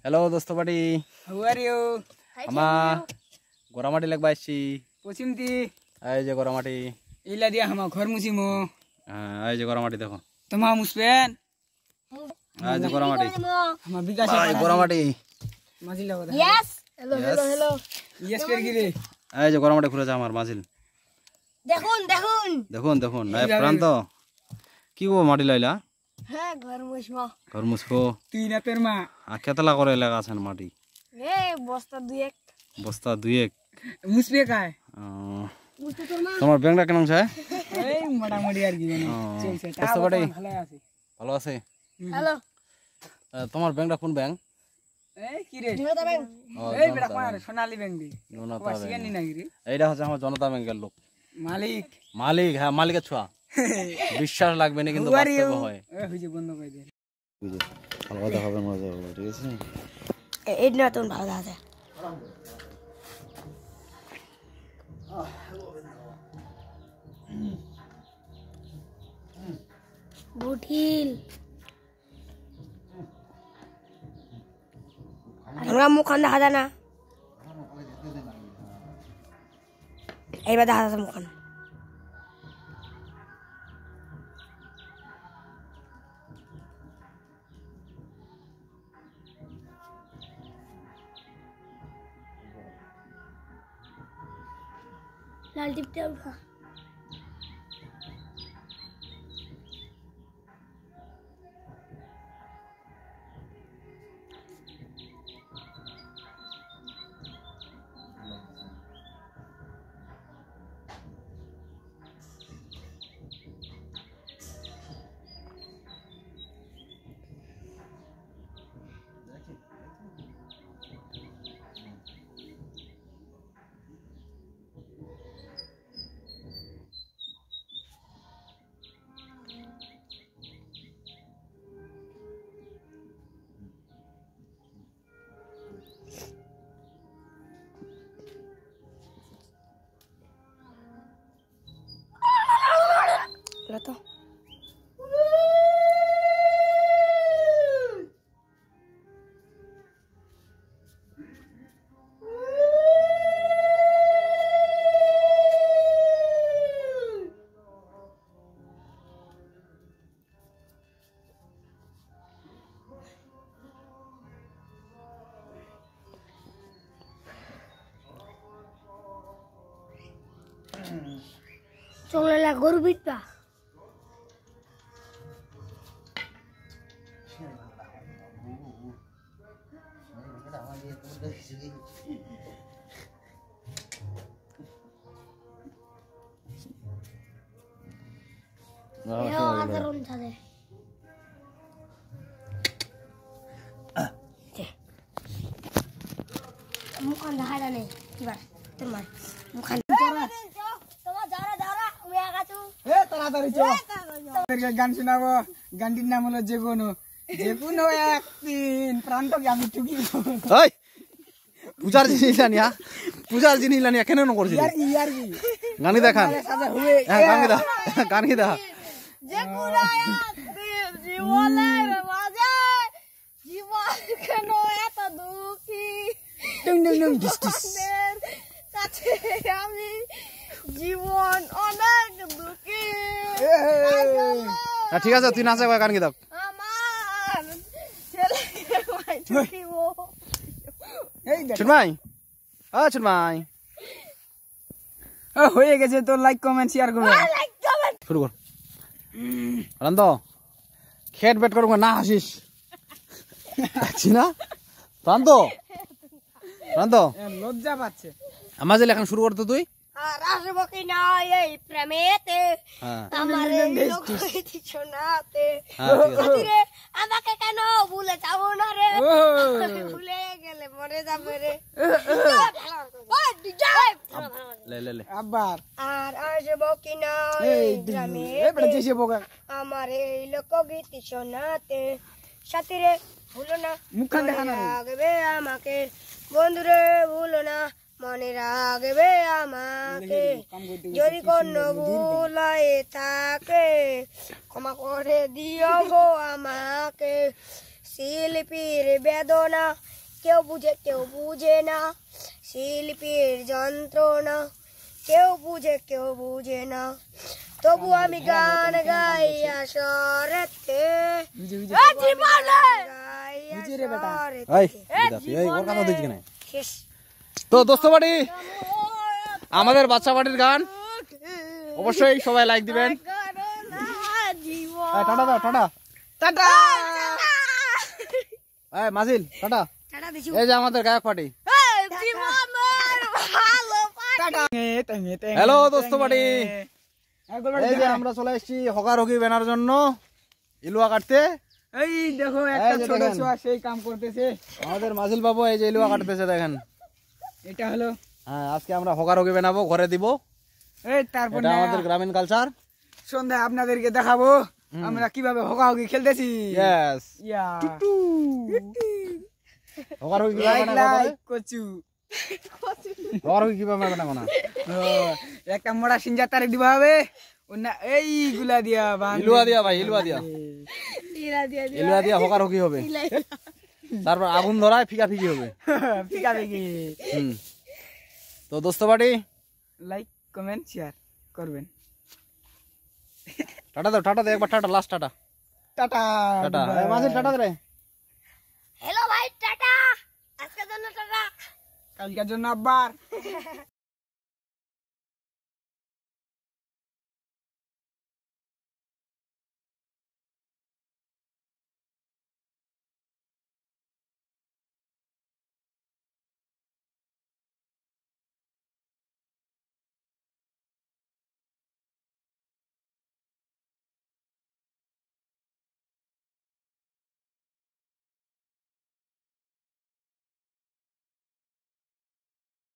Hello दोस्तों बाटी how are you आमा गोरामाटी लगबा आइছি পশ্চিমতি এই যে গোরামাটি ইলা দিয়া হামা ঘর মুছিমো এই যে গোরামাটি দেখো তোমা মুসবেন এই যে গোরামাটি হামা বিকাশ এই গোরামাটি মাজিলা কথা yes hello hello hello yes পের গিরে এই যে গোরামাটি ঘুরে যা আমার মাঝিল দেখুন দেখুন দেখুন দেখুন এই প্রান্ত কি গো মাটি লাইলা হ্যাঁ ঘর মুছমা ঘর মুছবো তুই না তোর মা কেতলা করে লাগা আছেন মাটি এ বস্তা দুই এক বস্তা দুই এক মুসবে কায় মুছতে তোর মা তোমার ব্যাংকটা কেমন আছে এই মোটামুটি আর কি জানো চলছে তা বাড়ি ভালো আছে ভালো আছে হ্যালো তোমার ব্যাংকটা কোন ব্যাংক এই কি রে জনতা ব্যাংক এই বেটা কোন সোনালী ব্যাংক দি জনতা ওয়াসিয়া নি নাকি রে এইটা হচ্ছে আমার জনতা ব্যাংকের লোক মালিক মালিক হ্যাঁ মালিকের ছোঁয়া বিশ্বাস লাগবে না কিন্তু বাস্তব হয় এই হইছে বন্ধ করে দে ভালো কথা হবে মজা হবে ঠিক আছে এই না তোর ভালো আছে বুঠিল আমরা মুখান দেখা যায় না এইবার দেখা যাচ্ছে মুখান लाल टिपटे उठा तो चोला गरु बिटपा Yo atarun thade. Mukan dah nih. Kibar. Teman. Mukan. Toma jara jara. Uya kacu. তাড়াতাড়ি চল তোর গান শোনাবো গানটির নাম হলো যেকোনো যেকোনো একদিন প্রান্তকে আমি টুকি ওই পূজার জিনিস লানিয়া পূজার জিনিস লানিয়া কেন ন করছিস ইয়ার কি গানি দেখান হ্যাঁ গানি দেখা যেকোনো একদিন জীবনে মাঝে জীবন কেন এত দুঃখী টুং টুং টুং ডিস ডিস কাছে আমি জীবন অনেক দুঃখী ঠিক আছে তুই নাচে গান কি দাও আমার ছেলেকে মাই টুকিব এই দেখ ছুটমাই ছুটমাই হয়ে গেছে তো লাইক কমেন্ট শেয়ার করবে লাইক কমেন্ট শুরু কর আনন্দ খেট বেট করব না হাসিস আছি না প্রান্ত প্রান্ত লজ্জা পাচ্ছে আমাজে এখন শুরু করতে তুই আর আসবো কি না এই প্রেমেতে আমার লোক শোনাতে রে আমাকে কেন ভুলে যাব না রে ভুলে গেলে মরে যাবে রে লে লে লে আবার আর আসবো কি না এই গ্রামে বড় জেসে বোকা আমার এই লোকগীত শোনাতে সাথী রে ভুলো না মুখখান দেখা না রাখবে আমাকে বন্ধুরে ভুলো না মনে রাখবে আমাকে যদি কোনো ভুলায় থাকে ক্ষমা করে দিও গো আমাকে শিল্পীর বেদনা কেউ বুঝে না শিল্পীর যন্ত্রণা, কেউ বুঝে না, তবু আমি গান গাই আসরেতে। তো দোস্ত বাড়ি, আমাদের বাচ্চা বাড়ির গান অবশ্যই সবাই লাইক দিবেন। টাটা দাও, টাটা টাটা মাজিল, টাটা। এই যে আমাদের গায়ক পার্টি। হ্যালো দোস্ত বাড়ি, এই যে আমরা চলে এসেছি হকারহকি ব্যানার জন্য ইলুয়া কাটতে। এই দেখো একটা ছোট ছোয়া সেই কাম করতেছে আমাদের মাজিল বাবু, এই যে ইলুয়া কাটতেছে দেখেন। এটা হলো হ্যাঁ, আজকে আমরা হকারহকি বানাবো, ঘরে দিব। এই তারপর এটা আমাদের গ্রামীণ কালচার। সন্ধ্যায় আপনাদেরকে দেখাবো আমরা কিভাবে হকাহকি খেলতেছি। ইয়েস, ইয়া হকারহকি লাইক কিভাবে লাইক বানাবো? কচু হকারহকি কিভাবে বানাবো না? একটা মোড়া সিঞ্জা তারে দিবা হবে ওনা এইগুলা দিয়া বাঁধবে। ইলুয়া দিয়া ভাই, ইলুয়া দিয়া, ইলুয়া দিয়া হকারহকি হবে। তারপর আগুন ধরায় ফিকা ফিকি হবে। ফিকা ফিকি। তো দোস্ত বাড়ি, লাইক কমেন্ট শেয়ার করবেন। টাটা দাও, টাটা দে একবার, tata, last tata. Tata tata মাঝে টাটা দে। হ্যালো ভাই, টাটা। আজকের জন্য টাটা, কালকের জন্য আবার